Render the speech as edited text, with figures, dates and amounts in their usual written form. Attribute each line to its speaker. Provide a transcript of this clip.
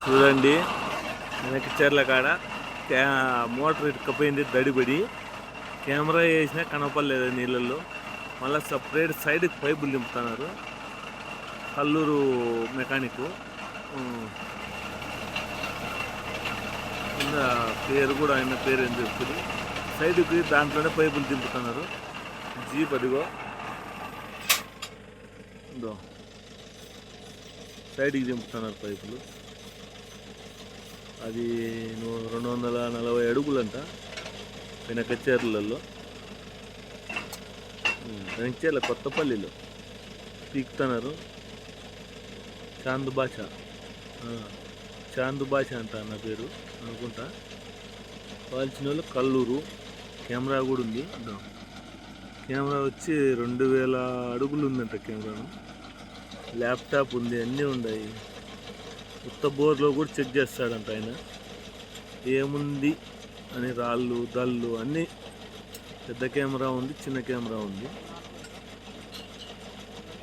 Speaker 1: చూడండి వెనక్కి చీరల కాడ మోటార్ ఇటుకపోయింది దడిబడి. కెమెరా వేసినా కనపడలేదు నీళ్ళల్లో. మళ్ళీ సపరేట్ సైడ్కి పైపులు దింపుతున్నారు. కల్లూరు మెకానిక్ కింద పేరు కూడా ఆయన పేరు ఏం చెప్తుంది. సైడ్కి దాంట్లోనే పైపులు దింపుతున్నారు. జీప్ అదిగో సైడ్కి దింపుతున్నారు పైపులు. అది 240 అడుగులంట వెనకచ్చేర్లలో. వెనకచేర్ల కొత్తపల్లిలో పీకుతున్నారు. చాంద్ భాష అంట అన్న పేరు అనుకుంటా. కాల్చిన వాళ్ళు కల్లూరు. కెమెరా కూడా ఉంది. కెమెరా వచ్చి 2000 అడుగులు ఉందంట కెమెరాను. ల్యాప్టాప్ ఉంది, అన్నీ ఉన్నాయి. కొత్త బోర్లో కూడా చెక్ చేస్తాడంట ఆయన. ఏముంది అని రాళ్ళు దళ్ళు అన్నీ. పెద్ద కెమెరా ఉంది, చిన్న కెమెరా ఉంది.